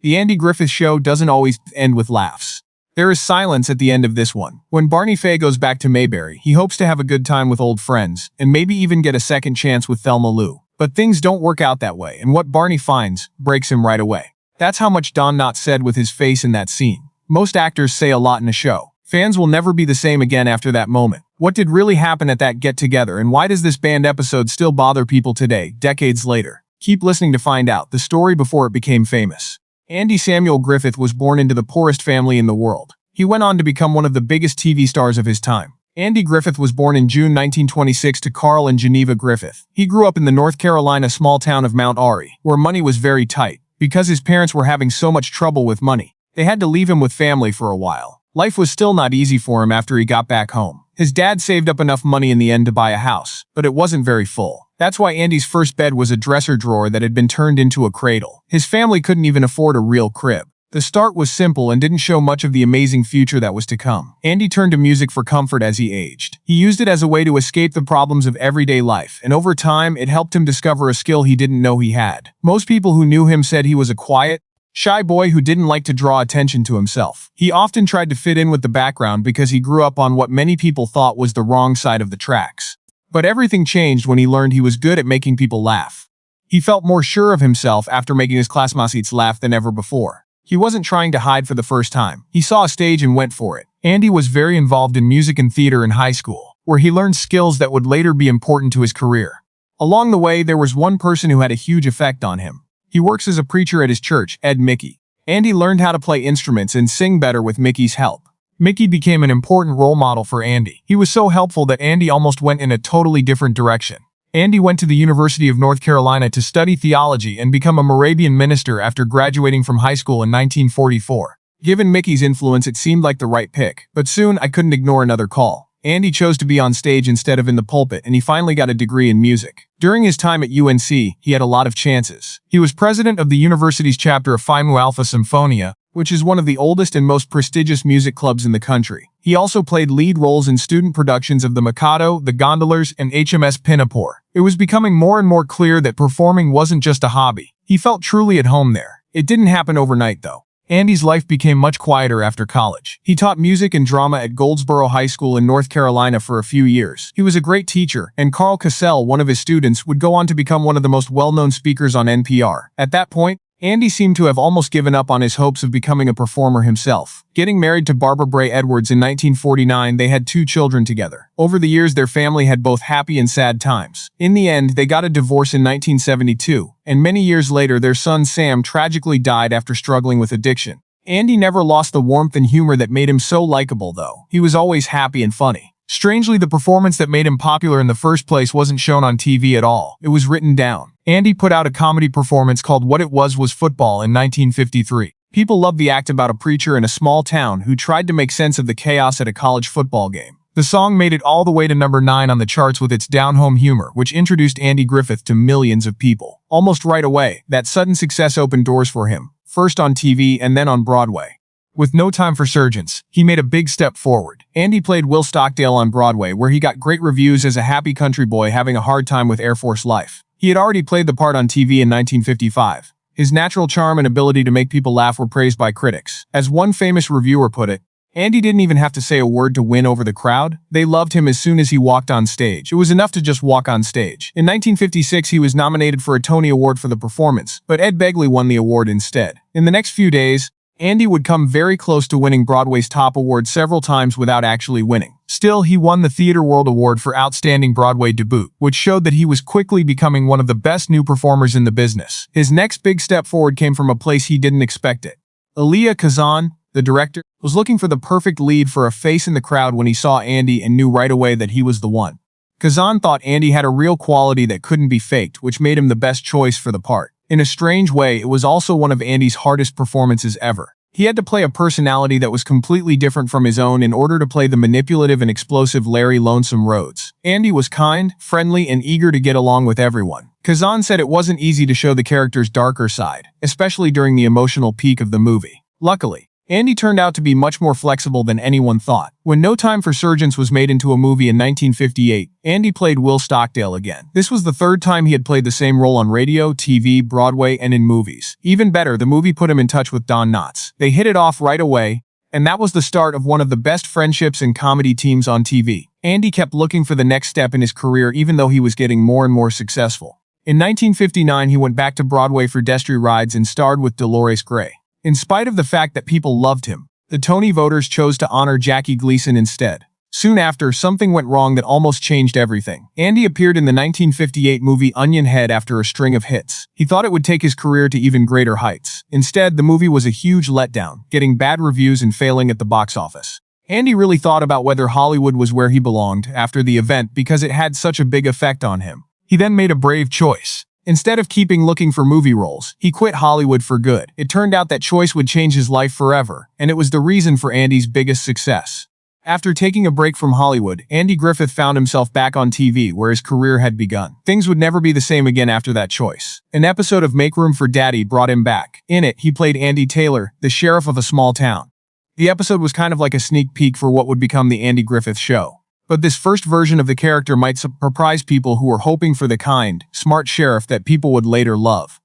The Andy Griffith Show doesn't always end with laughs. There is silence at the end of this one. When Barney Faye goes back to Mayberry, he hopes to have a good time with old friends, and maybe even get a second chance with Thelma Lou. But things don't work out that way, and what Barney finds breaks him right away. That's how much Don Knotts said with his face in that scene. Most actors say a lot in a show. Fans will never be the same again after that moment. What did really happen at that get-together, and why does this band episode still bother people today, decades later? Keep listening to find out the story before it became famous. Andy Samuel Griffith was born into the poorest family in the world. He went on to become one of the biggest TV stars of his time. Andy Griffith was born in June 1926 to Carl and Geneva Griffith. He grew up in the North Carolina small town of Mount Airy, where money was very tight. Because his parents were having so much trouble with money, they had to leave him with family for a while. Life was still not easy for him after he got back home. His dad saved up enough money in the end to buy a house, but it wasn't very full. That's why Andy's first bed was a dresser drawer that had been turned into a cradle. His family couldn't even afford a real crib. The start was simple and didn't show much of the amazing future that was to come. Andy turned to music for comfort as he aged. He used it as a way to escape the problems of everyday life, and over time, it helped him discover a skill he didn't know he had. Most people who knew him said he was a quiet, shy boy who didn't like to draw attention to himself. He often tried to fit in with the background because he grew up on what many people thought was the wrong side of the tracks. But everything changed when he learned he was good at making people laugh. He felt more sure of himself after making his classmates laugh than ever before. He wasn't trying to hide for the first time. He saw a stage and went for it. Andy was very involved in music and theater in high school, where he learned skills that would later be important to his career. Along the way, there was one person who had a huge effect on him. He works as a preacher at his church, Ed Mickey. Andy learned how to play instruments and sing better with Mickey's help. Mickey became an important role model for Andy. He was so helpful that Andy almost went in a totally different direction. Andy went to the University of North Carolina to study theology and become a Moravian minister after graduating from high school in 1944. Given Mickey's influence, it seemed like the right pick, but soon I couldn't ignore another call. Andy chose to be on stage instead of in the pulpit, and he finally got a degree in music. During his time at UNC, he had a lot of chances. He was president of the university's chapter of Phi Mu Alpha Symphonia, which is one of the oldest and most prestigious music clubs in the country. He also played lead roles in student productions of The Mikado, The Gondolas, and HMS Pinafore. It was becoming more and more clear that performing wasn't just a hobby. He felt truly at home there. It didn't happen overnight, though. Andy's life became much quieter after college. He taught music and drama at Goldsboro High School in North Carolina for a few years. He was a great teacher, and Carl Cassell, one of his students, would go on to become one of the most well-known speakers on NPR. At that point, Andy seemed to have almost given up on his hopes of becoming a performer himself. Getting married to Barbara Bray Edwards in 1949, they had 2 children together. Over the years, their family had both happy and sad times. In the end, they got a divorce in 1972, and many years later, their son Sam tragically died after struggling with addiction. Andy never lost the warmth and humor that made him so likable, though. He was always happy and funny. Strangely, the performance that made him popular in the first place wasn't shown on TV at all. It was written down. Andy put out a comedy performance called What It Was Football in 1953. People loved the act about a preacher in a small town who tried to make sense of the chaos at a college football game. The song made it all the way to number 9 on the charts with its down-home humor, which introduced Andy Griffith to millions of people. Almost right away, that sudden success opened doors for him, first on TV and then on Broadway. With No Time for Surgeons, he made a big step forward. Andy played Will Stockdale on Broadway, where he got great reviews as a happy country boy having a hard time with Air Force life. He had already played the part on TV in 1955. His natural charm and ability to make people laugh were praised by critics. As one famous reviewer put it, Andy didn't even have to say a word to win over the crowd. They loved him as soon as he walked on stage. It was enough to just walk on stage. In 1956, he was nominated for a Tony Award for the performance, but Ed Begley won the award instead. In the next few days, Andy would come very close to winning Broadway's top award several times without actually winning. Still, he won the Theatre World Award for Outstanding Broadway Debut, which showed that he was quickly becoming one of the best new performers in the business. His next big step forward came from a place he didn't expect it. Elia Kazan, the director, was looking for the perfect lead for a face in the crowd when he saw Andy and knew right away that he was the one. Kazan thought Andy had a real quality that couldn't be faked, which made him the best choice for the part. In a strange way, it was also one of Andy's hardest performances ever. He had to play a personality that was completely different from his own in order to play the manipulative and explosive Larry Lonesome Rhodes. Andy was kind, friendly, and eager to get along with everyone. Kazan said it wasn't easy to show the character's darker side, especially during the emotional peak of the movie. Luckily, Andy turned out to be much more flexible than anyone thought. When No Time for Sergeants was made into a movie in 1958, Andy played Will Stockdale again. This was the third time he had played the same role on radio, TV, Broadway, and in movies. Even better, the movie put him in touch with Don Knotts. They hit it off right away, and that was the start of one of the best friendships and comedy teams on TV. Andy kept looking for the next step in his career even though he was getting more and more successful. In 1959, he went back to Broadway for Destry Rides and starred with Dolores Gray. In spite of the fact that people loved him, the Tony voters chose to honor Jackie Gleason instead. Soon after, something went wrong that almost changed everything. Andy appeared in the 1958 movie Onion Head after a string of hits. He thought it would take his career to even greater heights. Instead, the movie was a huge letdown, getting bad reviews and failing at the box office. Andy really thought about whether Hollywood was where he belonged after the event because it had such a big effect on him. He then made a brave choice. Instead of keeping looking for movie roles, he quit Hollywood for good. It turned out that choice would change his life forever, and it was the reason for Andy's biggest success. After taking a break from Hollywood, Andy Griffith found himself back on TV where his career had begun. Things would never be the same again after that choice. An episode of Make Room for Daddy brought him back. In it, he played Andy Taylor, the sheriff of a small town. The episode was kind of like a sneak peek for what would become the Andy Griffith Show. But this first version of the character might surprise people who were hoping for the kind, smart sheriff that people would later love.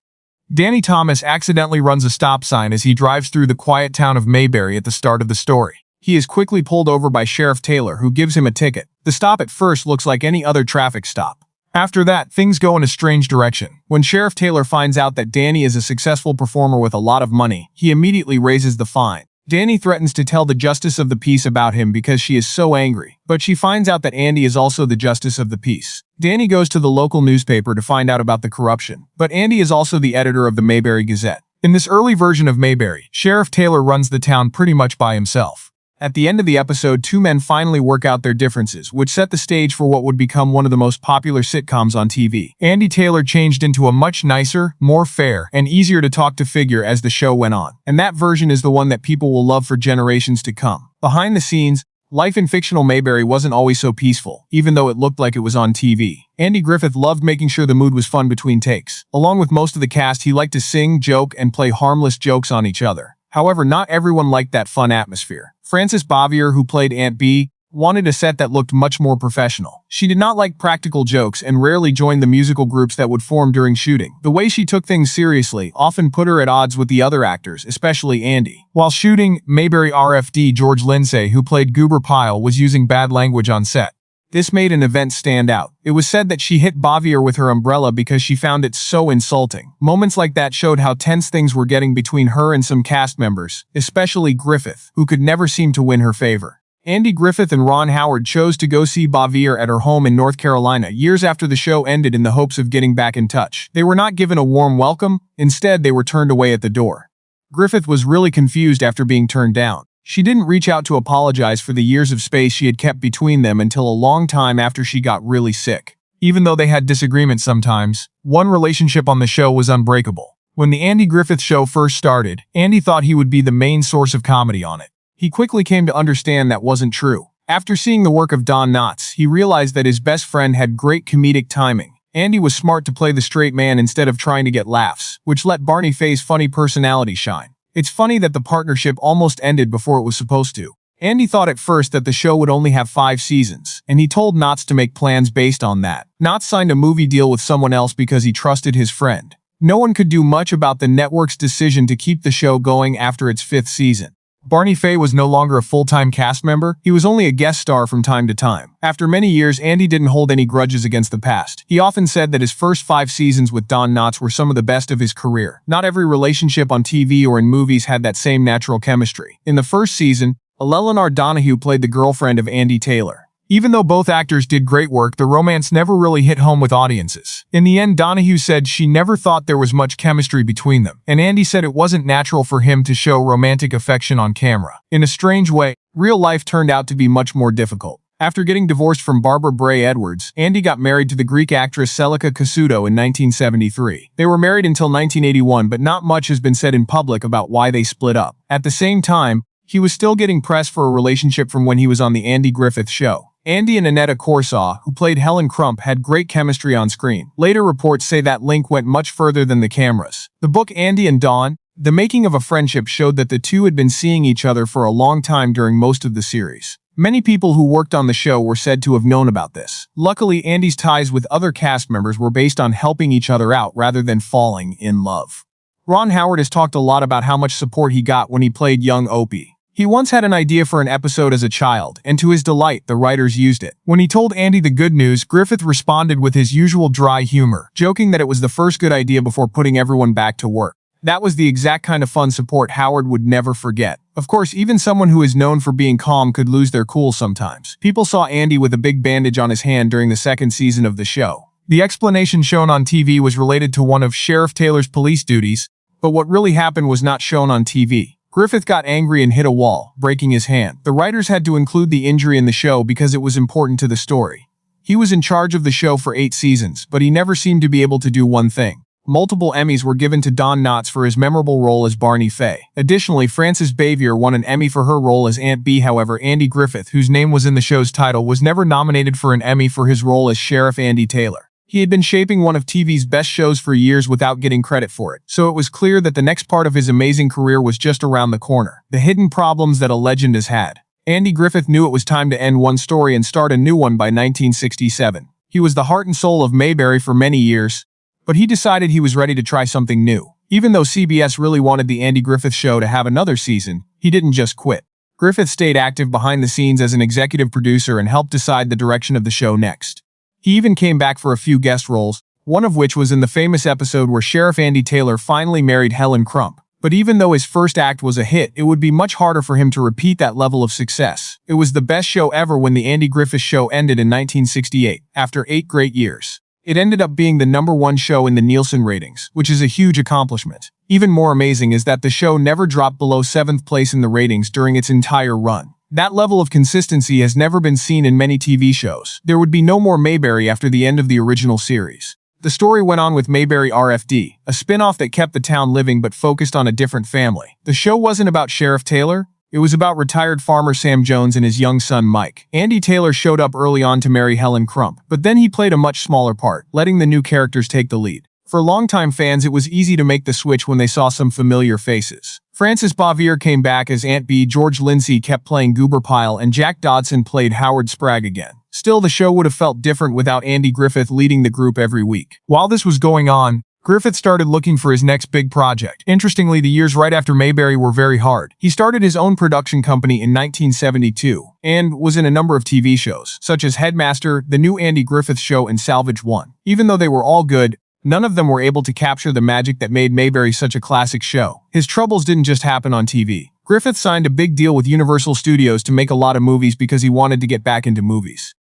Danny Thomas accidentally runs a stop sign as he drives through the quiet town of Mayberry at the start of the story. He is quickly pulled over by Sheriff Taylor, who gives him a ticket. The stop at first looks like any other traffic stop. After that, things go in a strange direction. When Sheriff Taylor finds out that Danny is a successful performer with a lot of money, he immediately raises the fine. Danny threatens to tell the Justice of the Peace about him because she is so angry, but she finds out that Andy is also the Justice of the Peace. Danny goes to the local newspaper to find out about the corruption, but Andy is also the editor of the Mayberry Gazette. In this early version of Mayberry, Sheriff Taylor runs the town pretty much by himself. At the end of the episode, two men finally work out their differences, which set the stage for what would become one of the most popular sitcoms on TV. Andy Taylor changed into a much nicer, more fair, and easier to talk to figure as the show went on. And that version is the one that people will love for generations to come. Behind the scenes, life in fictional Mayberry wasn't always so peaceful, even though it looked like it was on TV. Andy Griffith loved making sure the mood was fun between takes. Along with most of the cast, he liked to sing, joke, and play harmless jokes on each other. However, not everyone liked that fun atmosphere. Frances Bavier, who played Aunt Bee, wanted a set that looked much more professional. She did not like practical jokes and rarely joined the musical groups that would form during shooting. The way she took things seriously often put her at odds with the other actors, especially Andy. While shooting, Mayberry RFD George Lindsay, who played Goober Pyle, was using bad language on set. This made an event stand out. It was said that she hit Bavier with her umbrella because she found it so insulting. Moments like that showed how tense things were getting between her and some cast members, especially Griffith, who could never seem to win her favor. Andy Griffith and Ron Howard chose to go see Bavier at her home in North Carolina years after the show ended in the hopes of getting back in touch. They were not given a warm welcome, instead they were turned away at the door. Griffith was really confused after being turned down. She didn't reach out to apologize for the years of space she had kept between them until a long time after she got really sick. Even though they had disagreements sometimes, one relationship on the show was unbreakable. When the Andy Griffith Show first started, Andy thought he would be the main source of comedy on it. He quickly came to understand that wasn't true. After seeing the work of Don Knotts, he realized that his best friend had great comedic timing. Andy was smart to play the straight man instead of trying to get laughs, which let Barney Faye's funny personality shine. It's funny that the partnership almost ended before it was supposed to. Andy thought at first that the show would only have 5 seasons, and he told Knotts to make plans based on that. Knotts signed a movie deal with someone else because he trusted his friend. No one could do much about the network's decision to keep the show going after its 5th season. Barney Faye was no longer a full-time cast member, he was only a guest star from time to time. After many years, Andy didn't hold any grudges against the past. He often said that his first 5 seasons with Don Knotts were some of the best of his career. Not every relationship on TV or in movies had that same natural chemistry. In the first season, Eleanor Donahue played the girlfriend of Andy Taylor. Even though both actors did great work, the romance never really hit home with audiences. In the end, Donahue said she never thought there was much chemistry between them, and Andy said it wasn't natural for him to show romantic affection on camera. In a strange way, real life turned out to be much more difficult. After getting divorced from Barbara Bray Edwards, Andy got married to the Greek actress Selika Kasuto in 1973. They were married until 1981, but not much has been said in public about why they split up. At the same time, he was still getting press for a relationship from when he was on the Andy Griffith Show. Andy and Annetta Corsaw, who played Helen Crump, had great chemistry on screen. Later reports say that link went much further than the cameras. The book Andy and Dawn, The making of a friendship showed that the two had been seeing each other for a long time during most of the series. Many people who worked on the show were said to have known about this. Luckily, Andy's ties with other cast members were based on helping each other out rather than falling in love. Ron Howard has talked a lot about how much support he got when he played young Opie. He once had an idea for an episode as a child, and to his delight, the writers used it. When he told Andy the good news, Griffith responded with his usual dry humor, joking that it was the first good idea before putting everyone back to work. That was the exact kind of fun support Howard would never forget. Of course, even someone who is known for being calm could lose their cool sometimes. People saw Andy with a big bandage on his hand during the second season of the show. The explanation shown on TV was related to one of Sheriff Taylor's police duties, but what really happened was not shown on TV. Griffith got angry and hit a wall, breaking his hand. The writers had to include the injury in the show because it was important to the story. He was in charge of the show for 8 seasons, but he never seemed to be able to do one thing. Multiple Emmys were given to Don Knotts for his memorable role as Barney Faye. Additionally, Frances Bavier won an Emmy for her role as Aunt Bee. However, Andy Griffith, whose name was in the show's title, was never nominated for an Emmy for his role as Sheriff Andy Taylor. He had been shaping one of TV's best shows for years without getting credit for it, so it was clear that the next part of his amazing career was just around the corner. The hidden problems that a legend has had. Andy Griffith knew it was time to end one story and start a new one by 1967. He was the heart and soul of Mayberry for many years, but he decided he was ready to try something new. Even though CBS really wanted the Andy Griffith Show to have another season, he didn't just quit. Griffith stayed active behind the scenes as an executive producer and helped decide the direction of the show next. He even came back for a few guest roles, one of which was in the famous episode where Sheriff Andy Taylor finally married Helen Crump. But even though his first act was a hit, it would be much harder for him to repeat that level of success. It was the best show ever when the Andy Griffith Show ended in 1968, after 8 great years. It ended up being the #1 show in the Nielsen ratings, which is a huge accomplishment. Even more amazing is that the show never dropped below 7th place in the ratings during its entire run. That level of consistency has never been seen in many TV shows. There would be no more Mayberry after the end of the original series. The story went on with Mayberry RFD, a spin-off that kept the town living but focused on a different family. The show wasn't about Sheriff Taylor. It was about retired farmer Sam Jones and his young son Mike. Andy Taylor showed up early on to marry Helen Crump, but then he played a much smaller part, letting the new characters take the lead. For longtime fans, it was easy to make the switch when they saw some familiar faces. Frances Bavier came back as Aunt Bee, George Lindsay kept playing Goober Pyle, and Jack Dodson played Howard Sprague again. Still, the show would have felt different without Andy Griffith leading the group every week. While this was going on, Griffith started looking for his next big project. Interestingly, the years right after Mayberry were very hard. He started his own production company in 1972 and was in a number of TV shows, such as Headmaster, The New Andy Griffith Show, and Salvage One. Even though they were all good, none of them were able to capture the magic that made Mayberry such a classic show. His troubles didn't just happen on TV. Griffith signed a big deal with Universal Studios to make a lot of movies because he wanted to get back into movies.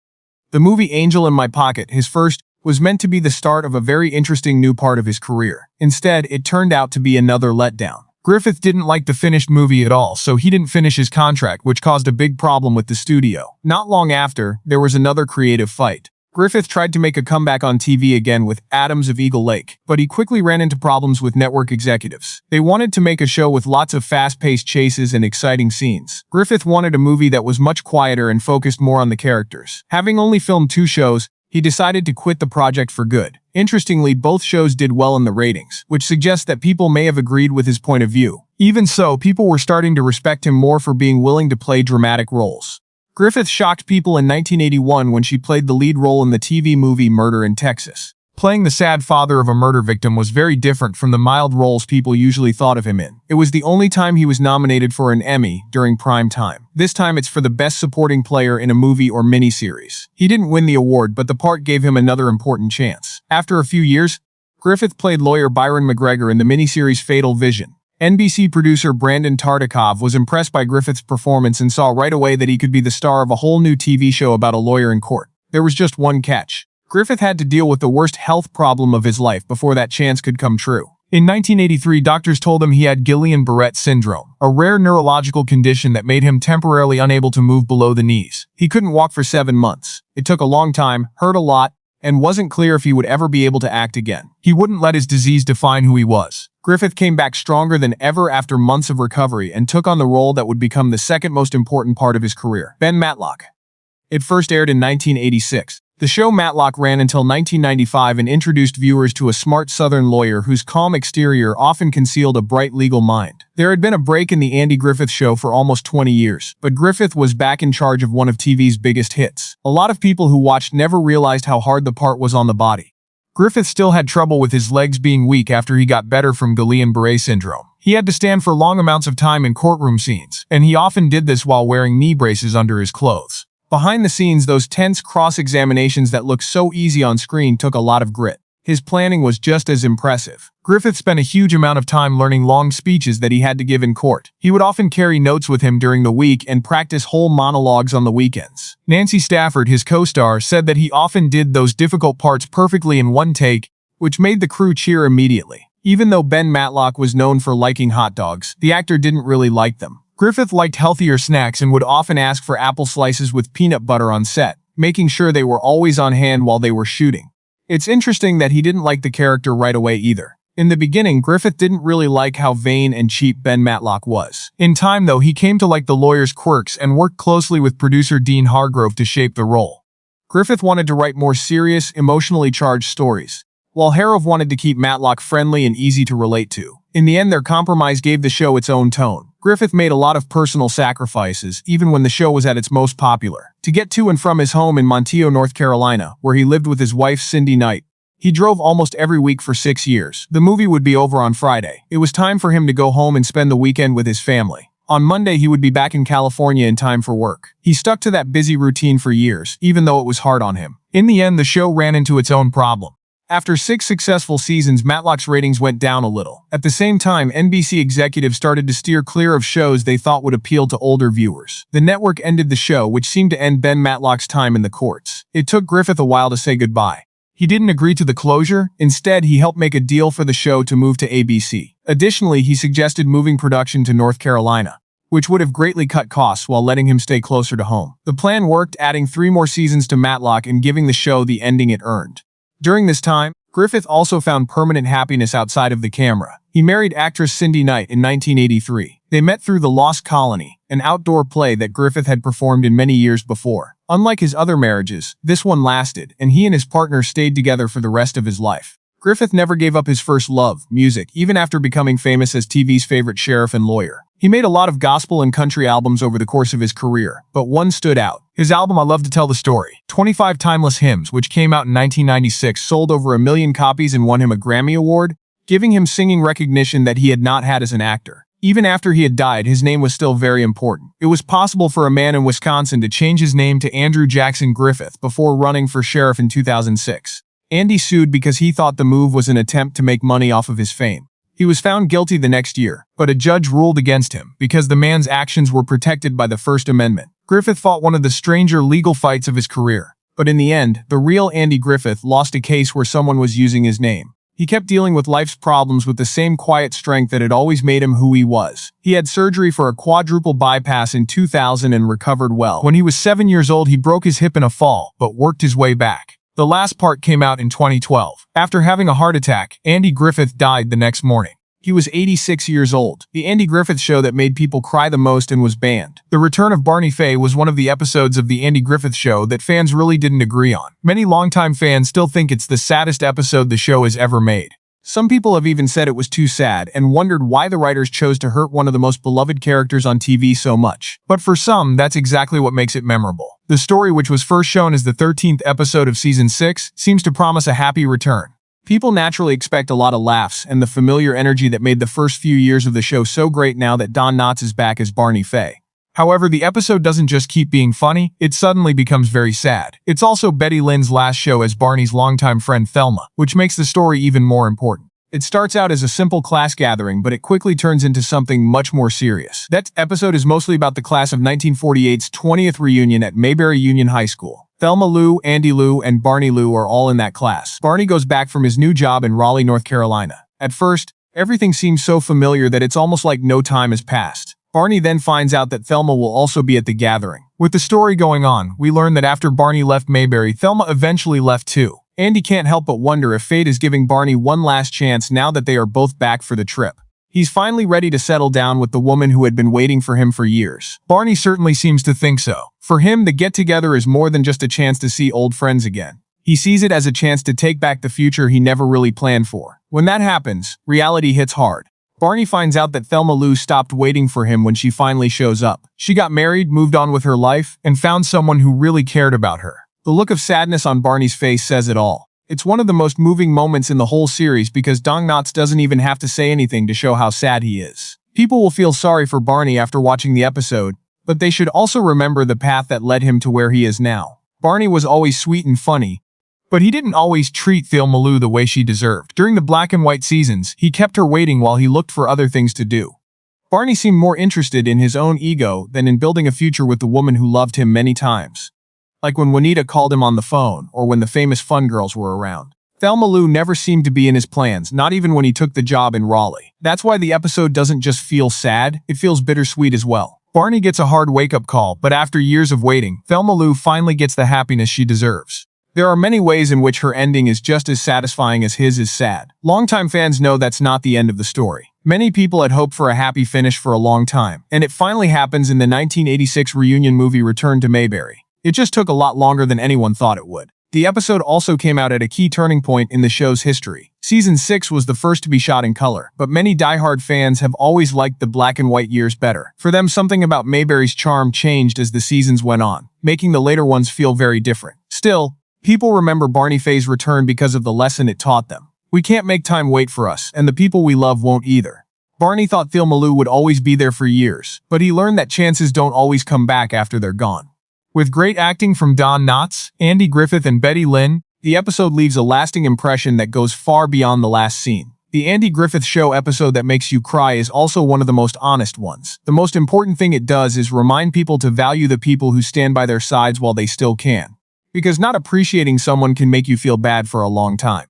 The movie Angel in My Pocket, his first, was meant to be the start of a very interesting new part of his career. Instead, it turned out to be another letdown. Griffith didn't like the finished movie at all, so he didn't finish his contract, which caused a big problem with the studio. Not long after, there was another creative fight. Griffith tried to make a comeback on TV again with Adams of Eagle Lake, but he quickly ran into problems with network executives. They wanted to make a show with lots of fast-paced chases and exciting scenes. Griffith wanted a movie that was much quieter and focused more on the characters. Having only filmed 2 shows, he decided to quit the project for good. Interestingly, both shows did well in the ratings, which suggests that people may have agreed with his point of view. Even so, people were starting to respect him more for being willing to play dramatic roles. Griffith shocked people in 1981 when she played the lead role in the TV movie Murder in Texas. Playing the sad father of a murder victim was very different from the mild roles people usually thought of him in. It was the only time he was nominated for an Emmy during prime time. This time it's for the best supporting player in a movie or miniseries. He didn't win the award, but the part gave him another important chance. After a few years, Griffith played lawyer Byron McGregor in the miniseries Fatal Vision. NBC producer Brandon Tartikoff was impressed by Griffith's performance and saw right away that he could be the star of a whole new TV show about a lawyer in court. There was just one catch. Griffith had to deal with the worst health problem of his life before that chance could come true. In 1983, doctors told him he had Guillain-Barré syndrome, a rare neurological condition that made him temporarily unable to move below the knees. He couldn't walk for 7 months. It took a long time, hurt a lot, and wasn't clear if he would ever be able to act again. He wouldn't let his disease define who he was. Griffith came back stronger than ever after months of recovery and took on the role that would become the second most important part of his career, Ben Matlock. It first aired in 1986. The show Matlock ran until 1995 and introduced viewers to a smart Southern lawyer whose calm exterior often concealed a bright legal mind. There had been a break in the Andy Griffith Show for almost 20 years, but Griffith was back in charge of one of TV's biggest hits. A lot of people who watched never realized how hard the part was on the body. Griffith still had trouble with his legs being weak after he got better from Guillain-Barré syndrome. He had to stand for long amounts of time in courtroom scenes, and he often did this while wearing knee braces under his clothes. Behind the scenes, those tense cross-examinations that looked so easy on screen took a lot of grit. His planning was just as impressive. Griffith spent a huge amount of time learning long speeches that he had to give in court. He would often carry notes with him during the week and practice whole monologues on the weekends. Nancy Stafford, his co-star, said that he often did those difficult parts perfectly in one take, which made the crew cheer immediately. Even though Ben Matlock was known for liking hot dogs, the actor didn't really like them. Griffith liked healthier snacks and would often ask for apple slices with peanut butter on set, making sure they were always on hand while they were shooting. It's interesting that he didn't like the character right away either. In the beginning, Griffith didn't really like how vain and cheap Ben Matlock was. In time, though, he came to like the lawyer's quirks and worked closely with producer Dean Hargrove to shape the role. Griffith wanted to write more serious, emotionally charged stories, while Hargrove wanted to keep Matlock friendly and easy to relate to. In the end, their compromise gave the show its own tone. Griffith made a lot of personal sacrifices, even when the show was at its most popular. To get to and from his home in Montijo, North Carolina, where he lived with his wife Cindy Knight, he drove almost every week for 6 years. The movie would be over on Friday. It was time for him to go home and spend the weekend with his family. On Monday, he would be back in California in time for work. He stuck to that busy routine for years, even though it was hard on him. In the end, the show ran into its own problem. After 6 successful seasons, Matlock's ratings went down a little. At the same time, NBC executives started to steer clear of shows they thought would appeal to older viewers. The network ended the show, which seemed to end Ben Matlock's time in the courts. It took Griffith a while to say goodbye. He didn't agree to the closure. Instead, he helped make a deal for the show to move to ABC. Additionally, he suggested moving production to North Carolina, which would have greatly cut costs while letting him stay closer to home. The plan worked, adding 3 more seasons to Matlock and giving the show the ending it earned. During this time, Griffith also found permanent happiness outside of the camera. He married actress Cindy Knight in 1983. They met through The Lost Colony, an outdoor play that Griffith had performed in many years before. Unlike his other marriages, this one lasted, and he and his partner stayed together for the rest of his life. Griffith never gave up his first love, music, even after becoming famous as TV's favorite sheriff and lawyer. He made a lot of gospel and country albums over the course of his career, but one stood out. His album I Love to Tell the Story, 25 Timeless Hymns, which came out in 1996, sold over 1 million copies and won him a Grammy Award, giving him singing recognition that he had not had as an actor. Even after he had died, his name was still very important. It was possible for a man in Wisconsin to change his name to Andrew Jackson Griffith before running for sheriff in 2006. Andy sued because he thought the move was an attempt to make money off of his fame. He was found guilty the next year, but a judge ruled against him because the man's actions were protected by the First Amendment. Griffith fought one of the stranger legal fights of his career, but in the end, the real Andy Griffith lost a case where someone was using his name. He kept dealing with life's problems with the same quiet strength that had always made him who he was. He had surgery for a quadruple bypass in 2000 and recovered well. When he was 7 years old, he broke his hip in a fall, but worked his way back. The last part came out in 2012. After having a heart attack, Andy Griffith died the next morning. He was 86 years old. The Andy Griffith Show that made people cry the most and was banned. The return of Barney Faye was one of the episodes of The Andy Griffith Show that fans really didn't agree on. Many longtime fans still think it's the saddest episode the show has ever made. Some people have even said it was too sad and wondered why the writers chose to hurt one of the most beloved characters on TV so much. But for some, that's exactly what makes it memorable. The story, which was first shown as the 13th episode of Season 6, seems to promise a happy return. People naturally expect a lot of laughs and the familiar energy that made the first few years of the show so great now that Don Knotts is back as Barney Faye. However, the episode doesn't just keep being funny, it suddenly becomes very sad. It's also Betty Lynn's last show as Barney's longtime friend Thelma, which makes the story even more important. It starts out as a simple class gathering, but it quickly turns into something much more serious. That episode is mostly about the class of 1948's 20th reunion at Mayberry Union High School. Thelma Lou, Andy Lou, and Barney Lou are all in that class. Barney goes back from his new job in Raleigh, North Carolina. At first, everything seems so familiar that it's almost like no time has passed. Barney then finds out that Thelma will also be at the gathering. With the story going on, we learn that after Barney left Mayberry, Thelma eventually left too. Andy can't help but wonder if fate is giving Barney one last chance now that they are both back for the trip. He's finally ready to settle down with the woman who had been waiting for him for years. Barney certainly seems to think so. For him, the get-together is more than just a chance to see old friends again. He sees it as a chance to take back the future he never really planned for. When that happens, reality hits hard. Barney finds out that Thelma Lou stopped waiting for him when she finally shows up. She got married, moved on with her life, and found someone who really cared about her. The look of sadness on Barney's face says it all. It's one of the most moving moments in the whole series because Don Knotts doesn't even have to say anything to show how sad he is. People will feel sorry for Barney after watching the episode, but they should also remember the path that led him to where he is now. Barney was always sweet and funny, but he didn't always treat Thelma Lou the way she deserved. During the black and white seasons, he kept her waiting while he looked for other things to do. Barney seemed more interested in his own ego than in building a future with the woman who loved him many times. Like when Juanita called him on the phone, or when the famous Fun Girls were around. Thelma Lou never seemed to be in his plans, not even when he took the job in Raleigh. That's why the episode doesn't just feel sad, it feels bittersweet as well. Barney gets a hard wake-up call, but after years of waiting, Thelma Lou finally gets the happiness she deserves. There are many ways in which her ending is just as satisfying as his is sad. Longtime fans know that's not the end of the story. Many people had hoped for a happy finish for a long time, and it finally happens in the 1986 reunion movie Return to Mayberry. It just took a lot longer than anyone thought it would. The episode also came out at a key turning point in the show's history. Season 6 was the first to be shot in color, but many diehard fans have always liked the black and white years better. For them, something about Mayberry's charm changed as the seasons went on, making the later ones feel very different. Still, people remember Barney Faye's return because of the lesson it taught them. We can't make time wait for us, and the people we love won't either. Barney thought Thelma Lou would always be there for years, but he learned that chances don't always come back after they're gone. With great acting from Don Knotts, Andy Griffith, and Betty Lynn, the episode leaves a lasting impression that goes far beyond the last scene. The Andy Griffith Show episode that makes you cry is also one of the most honest ones. The most important thing it does is remind people to value the people who stand by their sides while they still can. Because not appreciating someone can make you feel bad for a long time.